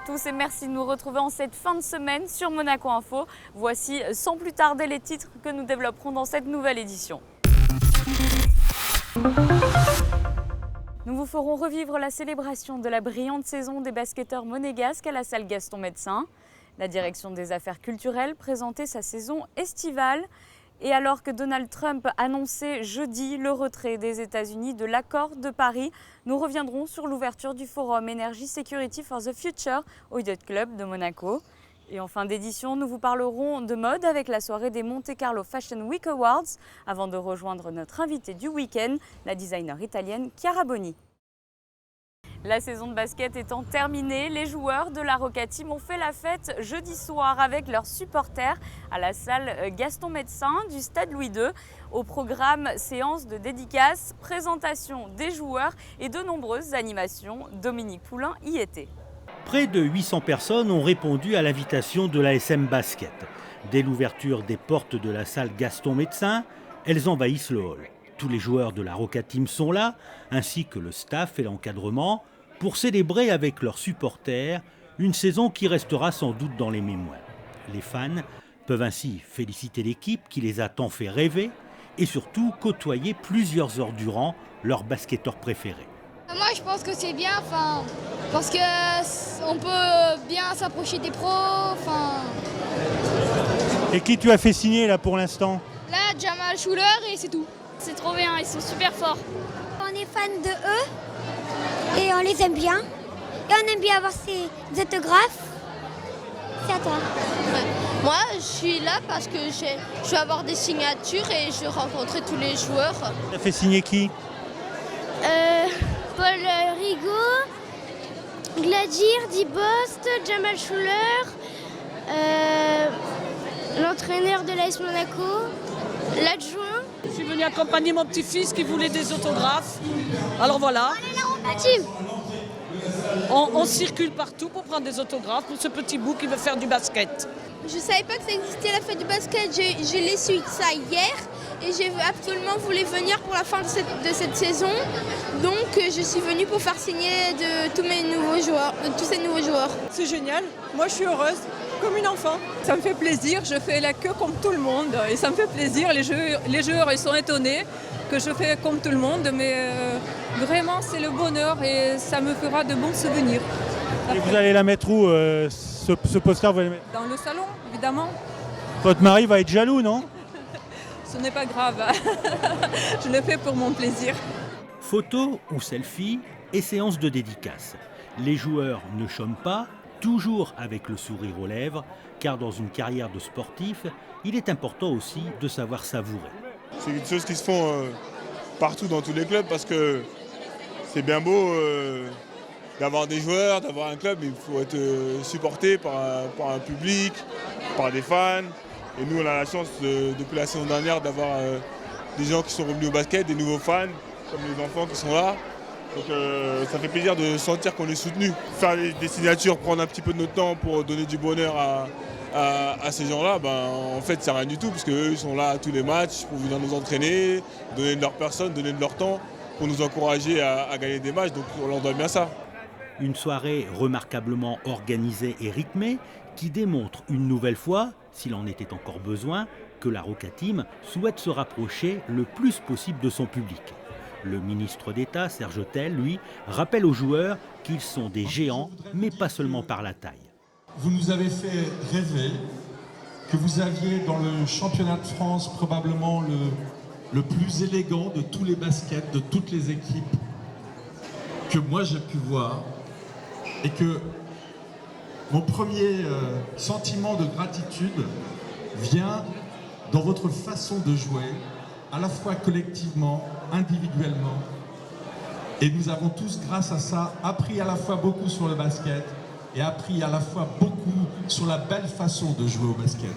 tous et merci de nous retrouver en cette fin de semaine sur Monaco Info. Voici sans plus tarder les titres que nous développerons dans cette nouvelle édition. Nous vous ferons revivre la célébration de la brillante saison des basketteurs monégasques à la salle Gaston Médecin. La direction des affaires culturelles présentait sa saison estivale. Et alors que Donald Trump annonçait jeudi le retrait des États-Unis de l'accord de Paris, nous reviendrons sur l'ouverture du forum Energy Security for the Future au Yacht Club de Monaco. Et en fin d'édition, nous vous parlerons de mode avec la soirée des Monte Carlo Fashion Week Awards, avant de rejoindre notre invitée du week-end, la designer italienne Chiara Boni. La saison de basket étant terminée, les joueurs de la Roca Team ont fait la fête jeudi soir avec leurs supporters à la salle Gaston Médecin du stade Louis II. Au programme, séance de dédicaces, présentation des joueurs et de nombreuses animations. Dominique Poulain y était. Près de 800 personnes ont répondu à l'invitation de l'ASM Basket. Dès l'ouverture des portes de la salle Gaston Médecin, elles envahissent le hall. Tous les joueurs de la Roca Team sont là, ainsi que le staff et l'encadrement, pour célébrer avec leurs supporters une saison qui restera sans doute dans les mémoires. Les fans peuvent ainsi féliciter l'équipe qui les a tant fait rêver et surtout côtoyer plusieurs heures durant leurs basketteurs préférés. Moi je pense que c'est bien, parce qu'on peut bien s'approcher des pros. Et qui tu as fait signer là pour l'instant? Là, Jamal Schuller et c'est tout. C'est trop bien, ils sont super forts. On est fan de eux et on les aime bien. Et on aime bien avoir ces autographes. C'est à toi. Ouais. Moi, je suis là parce que je vais avoir des signatures et je vais rencontrer tous les joueurs. Tu as fait signer qui? Paul Rigaud, Gladir, Dibost, Jamal Schuller, l'entraîneur de l'AS Monaco, l'adjoint. Je suis venu accompagner mon petit-fils qui voulait des autographes. Alors voilà. On circule partout pour prendre des autographes pour ce petit bout qui veut faire du basket. Je ne savais pas que ça existait la fête du basket. Je l'ai su ça hier et j'ai absolument voulu venir pour la fin de cette saison. Donc je suis venue pour faire signer de tous ces nouveaux joueurs. C'est génial. Moi je suis heureuse. Comme une enfant. Ça me fait plaisir, je fais la queue comme tout le monde et ça me fait plaisir. Les joueurs ils sont étonnés que je fais comme tout le monde, mais vraiment c'est le bonheur et ça me fera de bons souvenirs. Et vous allez la mettre où ce poster vous allez mettre... Dans le salon, évidemment. Votre mari va être jaloux, non? Ce n'est pas grave, je le fais pour mon plaisir. Photos ou selfies et séances de dédicaces. Les joueurs ne chôment pas, toujours avec le sourire aux lèvres, car dans une carrière de sportif, il est important aussi de savoir savourer. C'est quelque chose qui se font partout dans tous les clubs parce que c'est bien beau d'avoir des joueurs, d'avoir un club, mais il faut être supporté par un public, par des fans. Et nous, on a la chance depuis la saison dernière d'avoir des gens qui sont revenus au basket, des nouveaux fans, comme les enfants qui sont là. Donc ça fait plaisir de sentir qu'on est soutenu. Faire des signatures, prendre un petit peu de notre temps pour donner du bonheur à ces gens-là, en fait c'est rien du tout parce qu'eux ils sont là à tous les matchs pour venir nous entraîner, donner de leur personne, donner de leur temps pour nous encourager à gagner des matchs, donc on leur doit bien ça. Une soirée remarquablement organisée et rythmée qui démontre une nouvelle fois, s'il en était encore besoin, que la Roca Team souhaite se rapprocher le plus possible de son public. Le ministre d'État, Serge Autel, lui, rappelle aux joueurs qu'ils sont des géants, mais pas seulement par la taille. Vous nous avez fait rêver que vous aviez dans le championnat de France probablement le plus élégant de tous les baskets, de toutes les équipes que moi j'ai pu voir. Et que mon premier sentiment de gratitude vient dans votre façon de jouer, à la fois collectivement, individuellement. Et nous avons tous, grâce à ça, appris à la fois beaucoup sur le basket et appris à la fois beaucoup sur la belle façon de jouer au basket.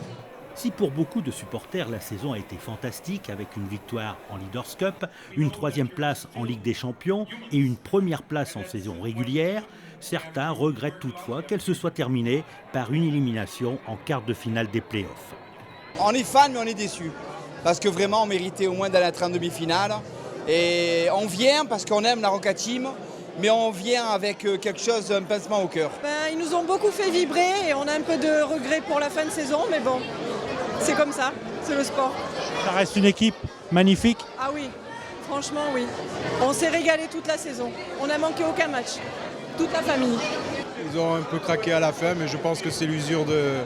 Si pour beaucoup de supporters, la saison a été fantastique avec une victoire en Leaders Cup, une 3e place en Ligue des Champions et une 1re place en saison régulière, certains regrettent toutefois qu'elle se soit terminée par une élimination en quart de finale des playoffs. On est fan mais on est déçus. Parce que vraiment on méritait au moins d'aller être en demi-finale. Et on vient parce qu'on aime la Roca Team mais on vient avec quelque chose, un pincement au cœur. Ils nous ont beaucoup fait vibrer et on a un peu de regret pour la fin de saison, mais bon, c'est comme ça, c'est le sport. Ça reste une équipe magnifique. Ah oui, franchement oui. On s'est régalé toute la saison. On n'a manqué aucun match. Toute la famille. Ils ont un peu craqué à la fin, mais je pense que c'est l'usure de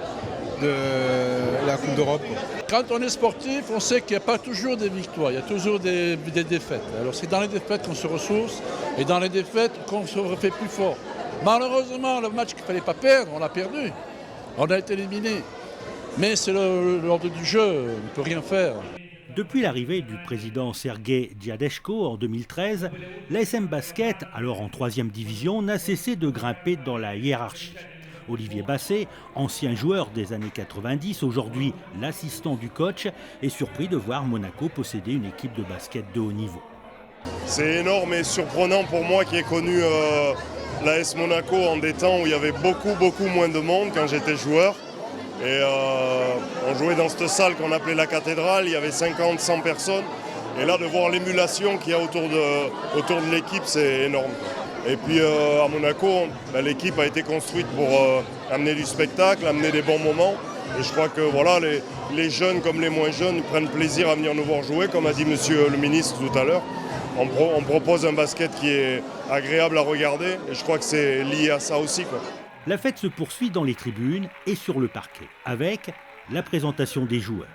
la Coupe d'Europe. Quand on est sportif, on sait qu'il n'y a pas toujours des victoires, il y a toujours des défaites. Alors c'est dans les défaites qu'on se ressource et dans les défaites qu'on se refait plus fort. Malheureusement, le match qu'il ne fallait pas perdre, on l'a perdu. On a été éliminé. Mais c'est l'ordre du jeu, on ne peut rien faire. Depuis l'arrivée du président Sergueï Diadeshko en 2013, l'ASM Basket, alors en 3e division, n'a cessé de grimper dans la hiérarchie. Olivier Basset, ancien joueur des années 90, aujourd'hui l'assistant du coach, est surpris de voir Monaco posséder une équipe de basket de haut niveau. C'est énorme et surprenant pour moi qui ai connu l'AS Monaco en des temps où il y avait beaucoup moins de monde quand j'étais joueur. Et on jouait dans cette salle qu'on appelait la cathédrale, il y avait 50-100 personnes. Et là, de voir l'émulation qu'il y a autour de l'équipe, c'est énorme. Et puis à Monaco, l'équipe a été construite pour amener du spectacle, amener des bons moments. Et je crois que voilà, les jeunes comme les moins jeunes prennent plaisir à venir nous voir jouer, comme a dit monsieur le ministre tout à l'heure. On propose un basket qui est agréable à regarder et je crois que c'est lié à ça aussi, quoi. La fête se poursuit dans les tribunes et sur le parquet, avec la présentation des joueurs.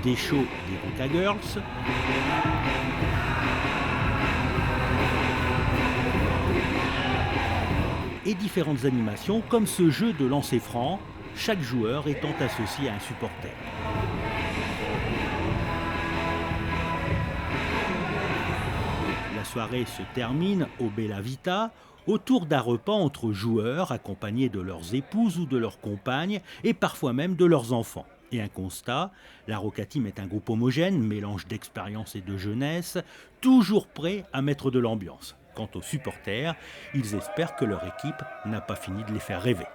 Des shows des Boca Girls, et différentes animations comme ce jeu de lancer franc, chaque joueur étant associé à un supporter. La soirée se termine au Bella Vita, autour d'un repas entre joueurs accompagnés de leurs épouses ou de leurs compagnes et parfois même de leurs enfants. Et un constat, la Roca Team est un groupe homogène, mélange d'expérience et de jeunesse, toujours prêt à mettre de l'ambiance. Quant aux supporters, ils espèrent que leur équipe n'a pas fini de les faire rêver.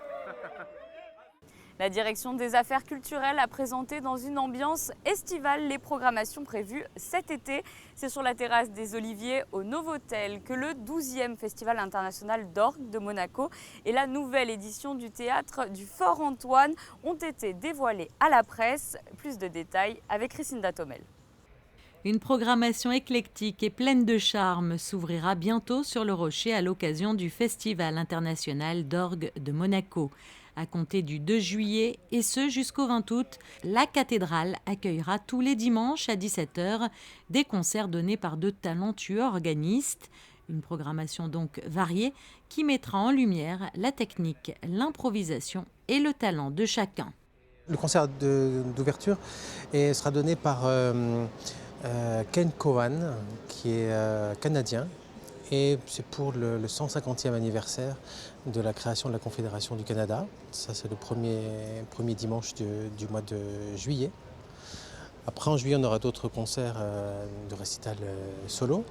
La direction des affaires culturelles a présenté dans une ambiance estivale les programmations prévues cet été. C'est sur la terrasse des Oliviers au Novotel que le 12e Festival international d'orgue de Monaco et la nouvelle édition du théâtre du Fort Antoine ont été dévoilés à la presse. Plus de détails avec Christine Datomel. Une programmation éclectique et pleine de charme s'ouvrira bientôt sur le Rocher à l'occasion du Festival international d'orgue de Monaco. À compter du 2 juillet et ce jusqu'au 20 août, la cathédrale accueillera tous les dimanches à 17h des concerts donnés par de talentueux organistes. Une programmation donc variée qui mettra en lumière la technique, l'improvisation et le talent de chacun. Le concert d'ouverture sera donné par Ken Cohen, qui est canadien. Et c'est pour le 150e anniversaire de la création de la Confédération du Canada. Ça, c'est le premier dimanche du mois de juillet. Après, en juillet, on aura d'autres concerts de récital solo.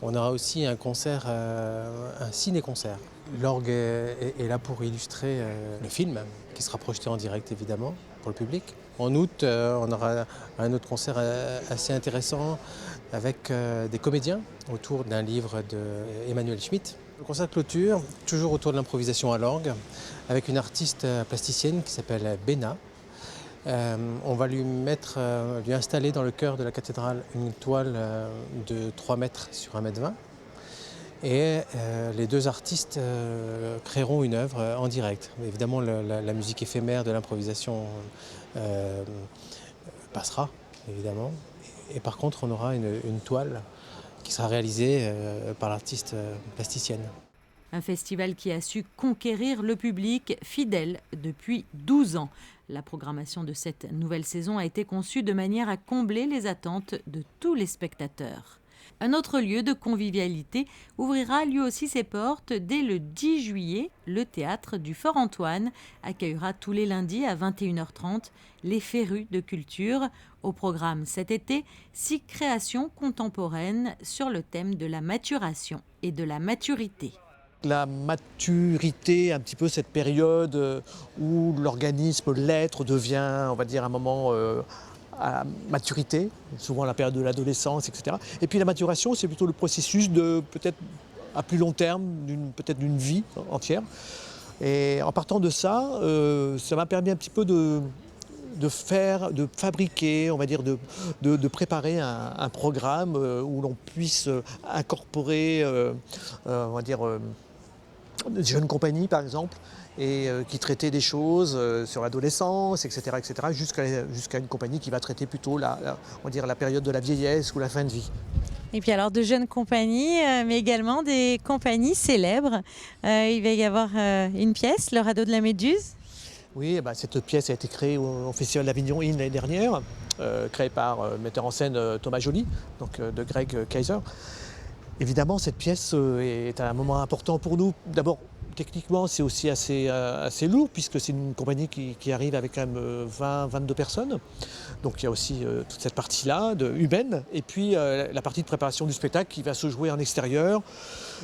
On aura aussi un concert, un ciné-concert. L'orgue est là pour illustrer le film, qui sera projeté en direct, évidemment, pour le public. En août, on aura un autre concert assez intéressant avec des comédiens autour d'un livre d'Emmanuel Schmitt. Le concert de clôture, toujours autour de l'improvisation à l'orgue, avec une artiste plasticienne qui s'appelle Béna. On va lui installer dans le chœur de la cathédrale une toile de 3 mètres sur 1,20 m. Et les deux artistes créeront une œuvre en direct. Évidemment, la musique éphémère de l'improvisation passera, évidemment. Et par contre, on aura une toile qui sera réalisée par l'artiste plasticienne. Un festival qui a su conquérir le public fidèle depuis 12 ans. La programmation de cette nouvelle saison a été conçue de manière à combler les attentes de tous les spectateurs. Un autre lieu de convivialité ouvrira lui aussi ses portes dès le 10 juillet. Le théâtre du Fort Antoine accueillera tous les lundis à 21h30 les férus de culture. Au programme cet été, 6 créations contemporaines sur le thème de la maturation et de la maturité. la maturité, un petit peu cette période où l'organisme, l'être devient, on va dire, un moment à maturité, souvent la période de l'adolescence, etc. Et puis la maturation, c'est plutôt le processus de peut-être à plus long terme, peut-être d'une vie entière. Et en partant de ça, ça m'a permis un petit peu de fabriquer, on va dire, de préparer un programme où l'on puisse incorporer, on va dire, des jeunes compagnies par exemple, et qui traitait des choses sur l'adolescence, etc., jusqu'à une compagnie qui va traiter plutôt on va dire, la période de la vieillesse ou la fin de vie. Et puis alors de jeunes compagnies, mais également des compagnies célèbres. Il va y avoir une pièce, le radeau de la Méduse. Oui, cette pièce a été créée au Festival d'Avignon l'année dernière, créée par le metteur en scène Thomas Joly, donc de Greg Kaiser. Évidemment, cette pièce est un moment important pour nous. D'abord, techniquement, c'est aussi assez lourd, puisque c'est une compagnie qui arrive avec quand même 20-22 personnes. Donc il y a aussi toute cette partie-là, humaine, et puis la partie de préparation du spectacle qui va se jouer en extérieur.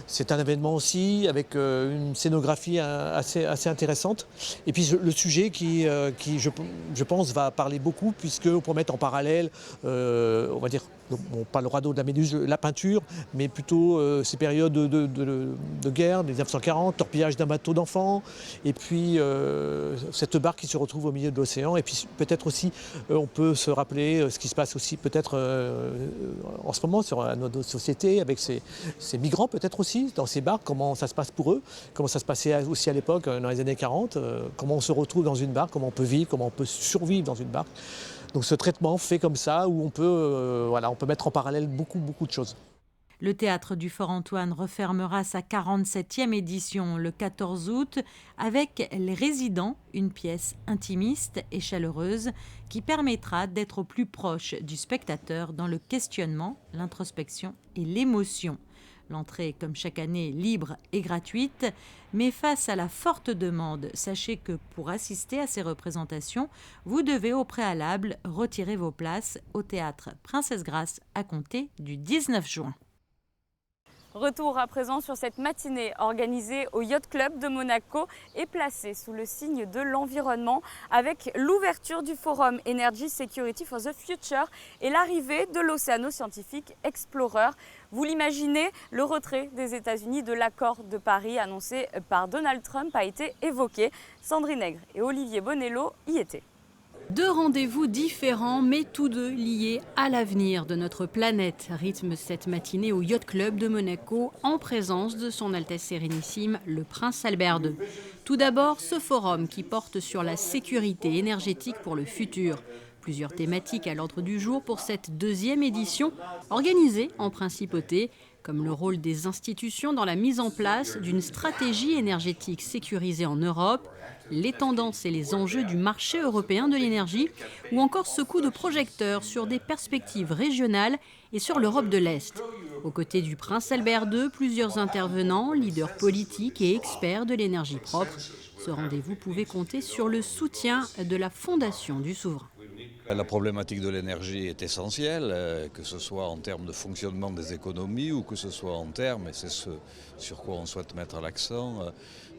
C'est un événement aussi avec une scénographie assez intéressante. Et puis le sujet qui je pense, va parler beaucoup, puisqu'on peut mettre en parallèle, on va dire, pas le radeau de la Méduse, la peinture, mais plutôt ces périodes de guerre, 1940, torpillage d'un bateau d'enfants, et puis cette barque qui se retrouve au milieu de l'océan. Et puis peut-être aussi, on peut se rappeler ce qui se passe aussi peut-être en ce moment sur notre société, avec ces migrants peut-être aussi, dans ces barques, comment ça se passe pour eux, comment ça se passait aussi à l'époque, dans les années 40, comment on se retrouve dans une barque, comment on peut vivre, comment on peut survivre dans une barque. Donc ce traitement fait comme ça, où on peut mettre en parallèle beaucoup de choses. Le théâtre du Fort Antoine refermera sa 47e édition le 14 août avec Les Résidents, une pièce intimiste et chaleureuse qui permettra d'être au plus proche du spectateur dans le questionnement, l'introspection et l'émotion. L'entrée, comme chaque année, libre et gratuite, mais face à la forte demande, sachez que pour assister à ces représentations, vous devez au préalable retirer vos places au théâtre Princesse Grace à compter du 19 juin. Retour à présent sur cette matinée organisée au Yacht Club de Monaco et placée sous le signe de l'environnement avec l'ouverture du forum Energy Security for the Future et l'arrivée de l'Océano-Scientifique Explorer. Vous l'imaginez, le retrait des États-Unis de l'accord de Paris annoncé par Donald Trump a été évoqué. Sandrine Nègre et Olivier Bonello y étaient. Deux rendez-vous différents, mais tous deux liés à l'avenir de notre planète, rythme cette matinée au Yacht Club de Monaco, en présence de son Altesse Sérénissime, le Prince Albert II. Tout d'abord, ce forum qui porte sur la sécurité énergétique pour le futur. Plusieurs thématiques à l'ordre du jour pour cette deuxième édition, organisée en principauté, comme le rôle des institutions dans la mise en place d'une stratégie énergétique sécurisée en Europe, les tendances et les enjeux du marché européen de l'énergie, ou encore ce coup de projecteur sur des perspectives régionales et sur l'Europe de l'Est. Aux côtés du Prince Albert II, plusieurs intervenants, leaders politiques et experts de l'énergie propre. Ce rendez-vous pouvait compter sur le soutien de la Fondation du Souverain. La problématique de l'énergie est essentielle, que ce soit en termes de fonctionnement des économies ou que ce soit en termes, et c'est ce sur quoi on souhaite mettre l'accent,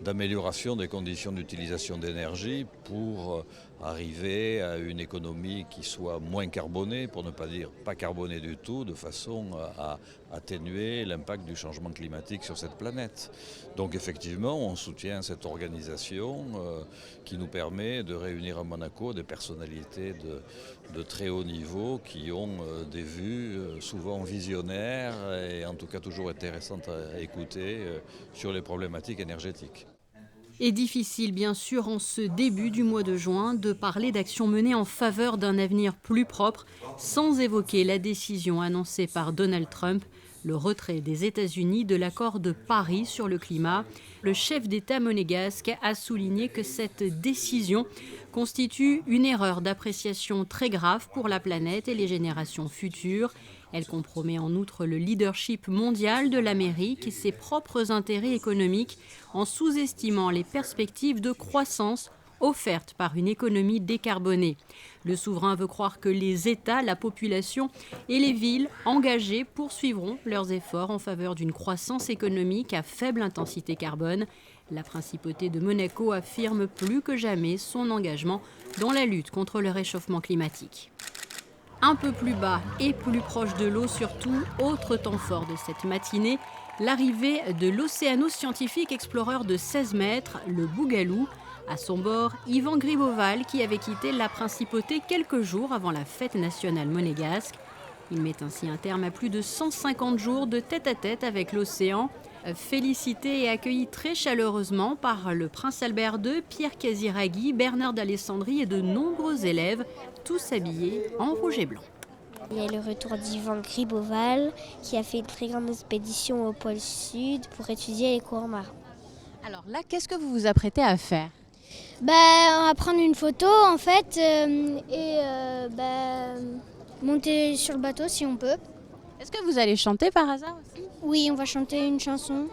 d'amélioration des conditions d'utilisation d'énergie pour arriver à une économie qui soit moins carbonée, pour ne pas dire pas carbonée du tout, de façon à atténuer l'impact du changement climatique sur cette planète. Donc effectivement, on soutient cette organisation qui nous permet de réunir à Monaco des personnalités de très haut niveau qui ont des vues souvent visionnaires et en tout cas toujours intéressantes à écouter sur les problématiques énergétiques. Et difficile bien sûr en ce début du mois de juin de parler d'actions menées en faveur d'un avenir plus propre sans évoquer la décision annoncée par Donald Trump, le retrait des États-Unis de l'accord de Paris sur le climat. Le chef d'État monégasque a souligné que cette décision constitue une erreur d'appréciation très grave pour la planète et les générations futures. Elle compromet en outre le leadership mondial de l'Amérique et ses propres intérêts économiques en sous-estimant les perspectives de croissance offerte par une économie décarbonée. Le souverain veut croire que les États, la population et les villes engagées poursuivront leurs efforts en faveur d'une croissance économique à faible intensité carbone. La principauté de Monaco affirme plus que jamais son engagement dans la lutte contre le réchauffement climatique. Un peu plus bas et plus proche de l'eau surtout, autre temps fort de cette matinée, l'arrivée de l'océano-scientifique explorer de 16 mètres, le Bougalou. À son bord, Yvan Griboval qui avait quitté la principauté quelques jours avant la fête nationale monégasque. Il met ainsi un terme à plus de 150 jours de tête-à-tête avec l'océan. Félicité et accueilli très chaleureusement par le prince Albert II, Pierre Casiraghi, Bernard d'Alessandrie et de nombreux élèves, tous habillés en rouge et blanc. Il y a le retour d'Yvan Griboval qui a fait une très grande expédition au pôle Sud pour étudier les courants marins. Alors là, qu'est-ce que vous vous apprêtez à faire ? On va prendre une photo en fait et monter sur le bateau si on peut. Est-ce que vous allez chanter par hasard aussi ? Oui, on va chanter une chanson.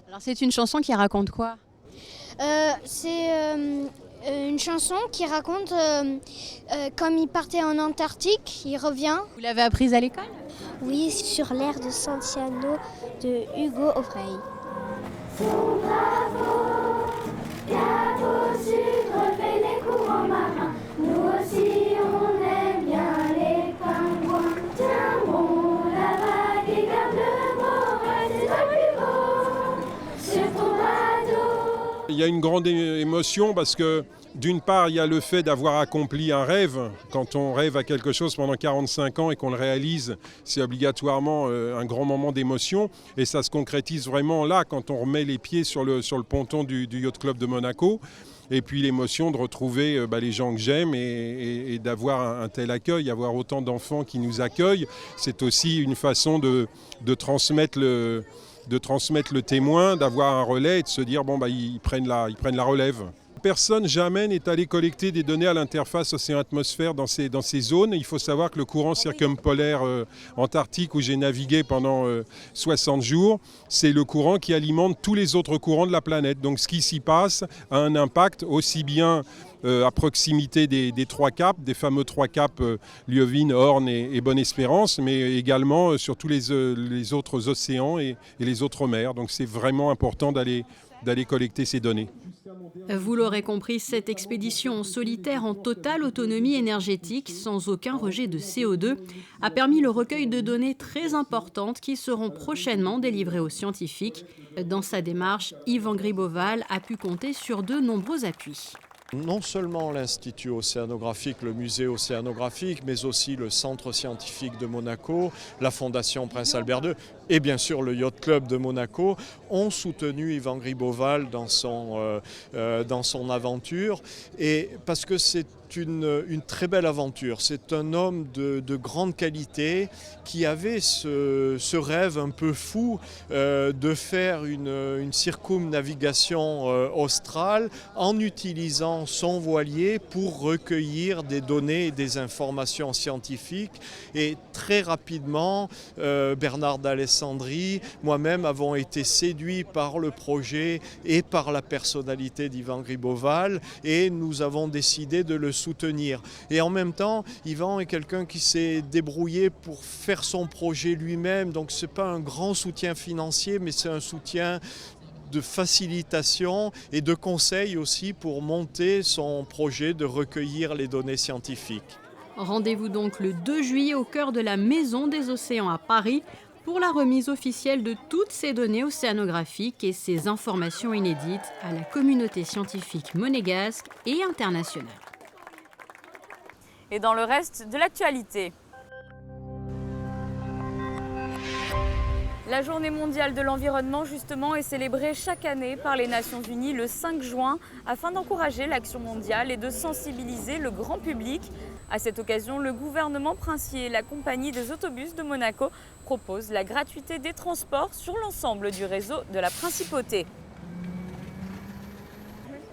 Alors c'est une chanson qui raconte quoi ? C'est une chanson qui raconte comme il partait en Antarctique, il revient. Vous l'avez apprise à l'école ? Oui, sur l'air de Santiano de Hugo Aufray. Au sud, relever les courants marins. Nous aussi, on aime bien les pingouins. Tiens bon, la vague et garde le moral, c'est toi plus beau sur ton bateau. Il y a une grande émotion parce que d'une part, il y a le fait d'avoir accompli un rêve. Quand on rêve à quelque chose pendant 45 ans et qu'on le réalise, c'est obligatoirement un grand moment d'émotion. Et ça se concrétise vraiment là, quand on remet les pieds sur le ponton du Yacht Club de Monaco. Et puis l'émotion de retrouver les gens que j'aime et d'avoir un tel accueil, avoir autant d'enfants qui nous accueillent. C'est aussi une façon de transmettre le témoin, d'avoir un relais et de se dire ils prennent la relève. Personne jamais n'est allé collecter des données à l'interface océan-atmosphère dans ces zones. Il faut savoir que le courant circumpolaire antarctique où j'ai navigué pendant 60 jours, c'est le courant qui alimente tous les autres courants de la planète. Donc ce qui s'y passe a un impact aussi bien à proximité des trois caps, des fameux trois caps Liovine, Horn et Bonne-Espérance, mais également sur tous les autres océans et les autres mers. Donc c'est vraiment important d'aller collecter ces données. Vous l'aurez compris, cette expédition solitaire en totale autonomie énergétique, sans aucun rejet de CO2, a permis le recueil de données très importantes qui seront prochainement délivrées aux scientifiques. Dans sa démarche, Yvan Griboval a pu compter sur de nombreux appuis. Non seulement l'Institut océanographique, le musée océanographique, mais aussi le Centre scientifique de Monaco, la Fondation Prince Albert II et bien sûr le Yacht Club de Monaco ont soutenu Yvan Griboval dans son aventure. Et parce que c'est une très belle aventure. C'est un homme de grande qualité qui avait ce rêve un peu fou de faire une circumnavigation australe en utilisant son voilier pour recueillir des données et des informations scientifiques. Et très rapidement, Bernard d'Alessandrie, moi-même avons été séduits par le projet et par la personnalité d'Yvan Griboval et nous avons décidé de le soutenir. Et en même temps, Yvan est quelqu'un qui s'est débrouillé pour faire son projet lui-même. Donc ce n'est pas un grand soutien financier, mais c'est un soutien de facilitation et de conseil aussi pour monter son projet de recueillir les données scientifiques. Rendez-vous donc le 2 juillet au cœur de la Maison des Océans à Paris pour la remise officielle de toutes ces données océanographiques et ces informations inédites à la communauté scientifique monégasque et internationale. Et dans le reste de l'actualité, la Journée mondiale de l'environnement, justement, est célébrée chaque année par les Nations Unies le 5 juin afin d'encourager l'action mondiale et de sensibiliser le grand public. À cette occasion, le gouvernement princier et la compagnie des autobus de Monaco proposent la gratuité des transports sur l'ensemble du réseau de la principauté.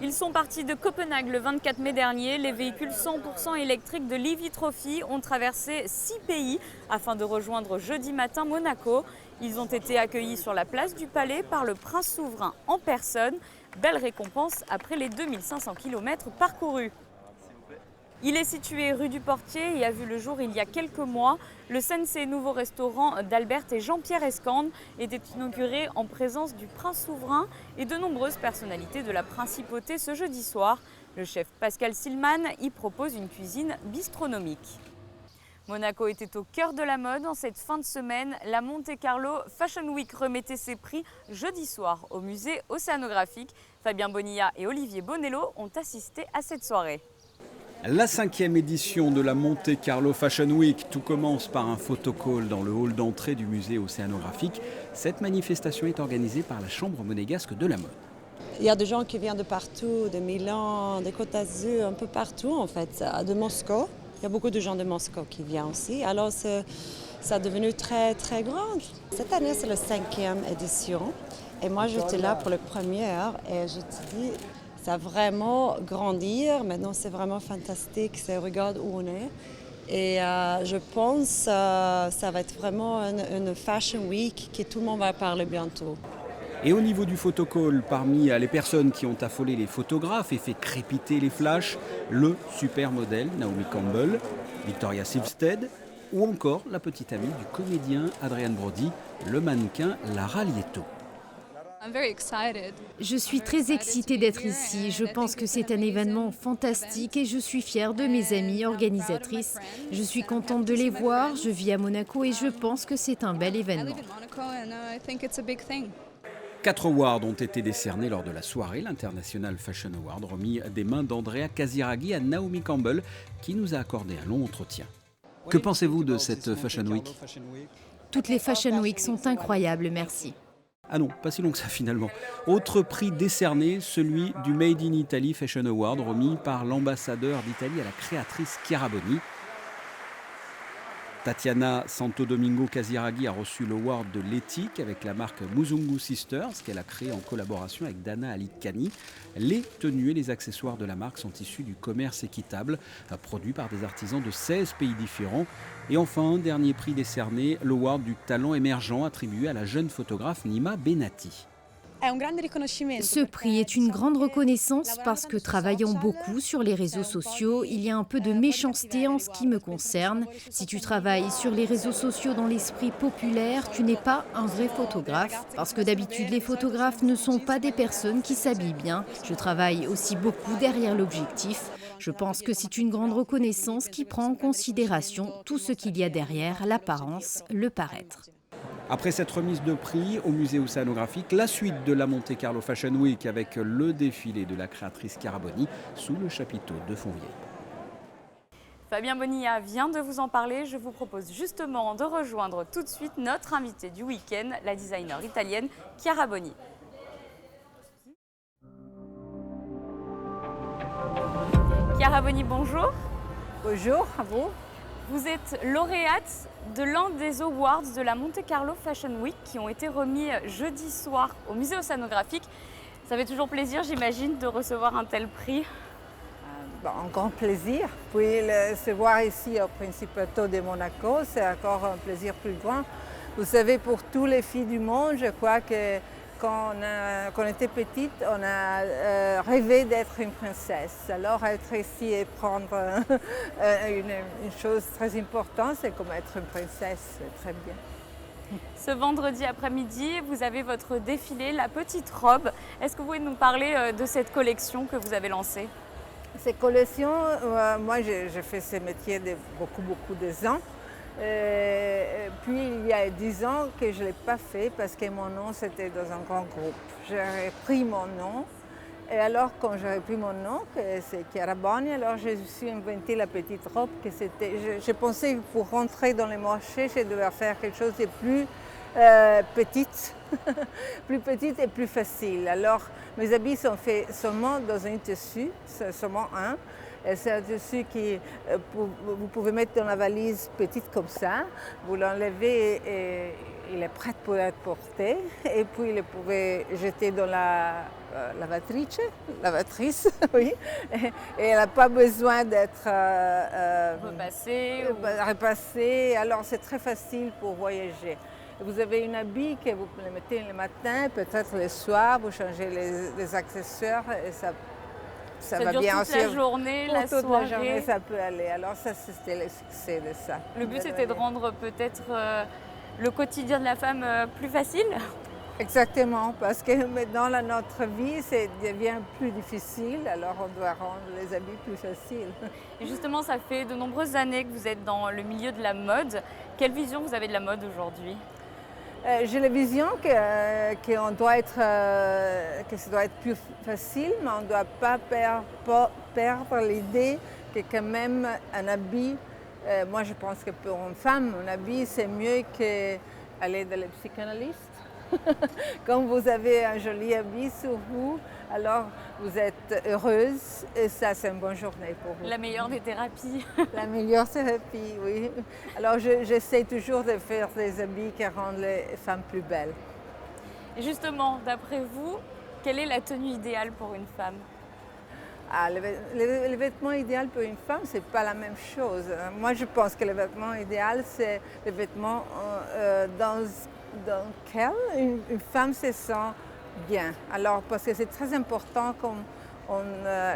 Ils sont partis de Copenhague le 24 mai dernier. Les véhicules 100% électriques de Livy Trophy ont traversé 6 pays afin de rejoindre jeudi matin Monaco. Ils ont été accueillis sur la place du Palais par le prince souverain en personne. Belle récompense après les 2500 km parcourus. Il est situé rue du Portier et a vu le jour il y a quelques mois. Le Sensei, nouveau restaurant d'Albert et Jean-Pierre Escande, était inauguré en présence du prince souverain et de nombreuses personnalités de la principauté ce jeudi soir. Le chef Pascal Silman y propose une cuisine bistronomique. Monaco était au cœur de la mode en cette fin de semaine. La Monte Carlo Fashion Week remettait ses prix jeudi soir au musée océanographique. Fabien Bonilla et Olivier Bonello ont assisté à cette soirée. La 5e édition de la Monte Carlo Fashion Week. Tout commence par un photocall dans le hall d'entrée du musée océanographique. Cette manifestation est organisée par la Chambre monégasque de la mode. Il y a des gens qui viennent de partout, de Milan, des Côtes d'Azur, un peu partout en fait, de Moscou. Il y a beaucoup de gens de Moscou qui viennent aussi. Alors ça est devenu très très grand. Cette année c'est la 5e édition et moi j'étais là pour la première et je te dis ça a vraiment grandi. Maintenant c'est vraiment fantastique, regarde où on est. Et je pense que ça va être vraiment une Fashion Week que tout le monde va parler bientôt. Et au niveau du photocall, parmi les personnes qui ont affolé les photographes et fait crépiter les flashs, le supermodèle Naomi Campbell, Victoria Silvstedt ou encore la petite amie du comédien Adrien Brody, le mannequin Lara Lietto. Je suis très excitée d'être ici. Je pense que c'est un événement fantastique et je suis fière de mes amies organisatrices. Je suis contente de les voir. Je vis à Monaco et je pense que c'est un bel événement. 4 awards ont été décernés lors de la soirée, l'International Fashion Award, remis des mains d'Andrea Casiraghi à Naomi Campbell, qui nous a accordé un long entretien. Que pensez-vous de cette Fashion Week ? Toutes les Fashion Week sont incroyables, merci. Ah non, pas si long que ça finalement. Autre prix décerné, celui du Made in Italy Fashion Award, remis par l'ambassadeur d'Italie à la créatrice Chiara Boni. Tatiana Santo Domingo Casiraghi a reçu l'award de l'éthique avec la marque Muzungu Sisters qu'elle a créée en collaboration avec Dana Alicani. Les tenues et les accessoires de la marque sont issus du commerce équitable, produit par des artisans de 16 pays différents. Et enfin, dernier prix décerné, l'award du talent émergent attribué à la jeune photographe Nima Benati. Ce prix est une grande reconnaissance parce que travaillant beaucoup sur les réseaux sociaux, il y a un peu de méchanceté en ce qui me concerne. Si tu travailles sur les réseaux sociaux dans l'esprit populaire, tu n'es pas un vrai photographe. Parce que d'habitude, les photographes ne sont pas des personnes qui s'habillent bien. Je travaille aussi beaucoup derrière l'objectif. Je pense que c'est une grande reconnaissance qui prend en considération tout ce qu'il y a derrière, l'apparence, le paraître. Après cette remise de prix au musée océanographique, la suite de la Monte Carlo Fashion Week avec le défilé de la créatrice Chiara Boni sous le chapiteau de Fontvieille. Fabien Bonilla vient de vous en parler. Je vous propose justement de rejoindre tout de suite notre invitée du week-end, la designer italienne Chiara Boni. Chiara Boni, bonjour. Bonjour à vous. Vous êtes lauréate de l'un des awards de la Monte Carlo Fashion Week qui ont été remis jeudi soir au musée océanographique. Ça fait toujours plaisir, j'imagine, de recevoir un tel prix. Un grand plaisir. Puis se voir ici au Principato de Monaco, c'est encore un plaisir plus grand. Vous savez, pour toutes les filles du monde, je crois que quand on était petite, on a rêvé d'être une princesse. Alors être ici et prendre une chose très importante, c'est comme être une princesse, c'est très bien. Ce vendredi après-midi, vous avez votre défilé, la petite robe. Est-ce que vous pouvez nous parler de cette collection que vous avez lancée ? Cette collection, moi j'ai fait ce métier de beaucoup de ans. Puis il y a 10 ans que je ne l'ai pas fait parce que mon nom c'était dans un grand groupe. J'ai repris mon nom et alors quand j'ai repris mon nom, que c'est Chiara Boni, alors je me suis inventé la petite robe que c'était. Je pensais que pour rentrer dans les marchés, je devais faire quelque chose de plus petite, plus petite et plus facile. Alors mes habits sont faits seulement dans un tissu, seulement un. C'est un tissu que vous pouvez mettre dans la valise petite comme ça. Vous l'enlevez et il est prêt pour être porté. Et puis, vous pouvez jeter dans la lavatrice, oui. Et elle n'a pas besoin d'être repassée. Alors, c'est très facile pour voyager. Vous avez une habit que vous le mettez le matin, peut-être le soir, vous changez les accessoires et ça va dure bien toute la journée, pour la toute soirée. la journée, ça peut aller. Alors ça, c'était le succès de ça. Le but, c'était de rendre peut-être le quotidien de la femme plus facile. Exactement, parce que maintenant, notre vie, ça devient plus difficile, alors on doit rendre les habits plus faciles. Et justement, ça fait de nombreuses années que vous êtes dans le milieu de la mode. Quelle vision vous avez de la mode aujourd'hui ? J'ai la vision que ça doit être plus facile, mais on ne doit pas perdre l'idée que quand même un habit, moi je pense que pour une femme, un habit c'est mieux qu'aller dans le psychanalyste. Quand vous avez un joli habit sur vous, alors vous êtes heureuse et ça c'est une bonne journée pour vous. La meilleure des thérapies. La meilleure thérapie, oui. Alors j'essaie toujours de faire des habits qui rendent les femmes plus belles. Et justement, d'après vous, quelle est la tenue idéale pour une femme ? Le vêtement idéal pour une femme, ce n'est pas la même chose. Moi je pense que le vêtement idéal, c'est le vêtement dans lequel une femme se sent bien. Alors, parce que c'est très important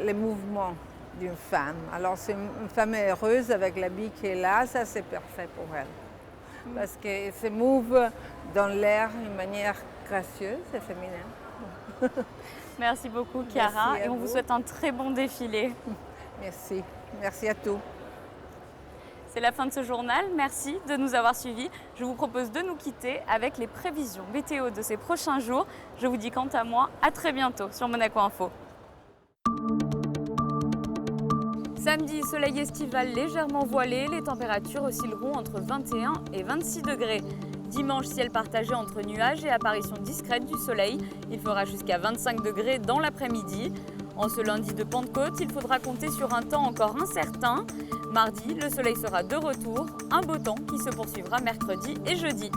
les mouvements d'une femme. Alors, si une femme est heureuse avec l'habit qu'elle a, ça c'est parfait pour elle. Parce qu'elle se mouve dans l'air d'une manière gracieuse et féminine. Merci beaucoup, Chiara, Merci et on vous souhaite un très bon défilé. Merci. Merci à tous. C'est la fin de ce journal. Merci de nous avoir suivis. Je vous propose de nous quitter avec les prévisions météo de ces prochains jours. Je vous dis quant à moi, à très bientôt sur Monaco Info. Samedi, soleil estival légèrement voilé. Les températures oscilleront entre 21 et 26 degrés. Dimanche, ciel partagé entre nuages et apparition discrète du soleil. Il fera jusqu'à 25 degrés dans l'après-midi. En ce lundi de Pentecôte, il faudra compter sur un temps encore incertain. Mardi, le soleil sera de retour. Un beau temps qui se poursuivra mercredi et jeudi.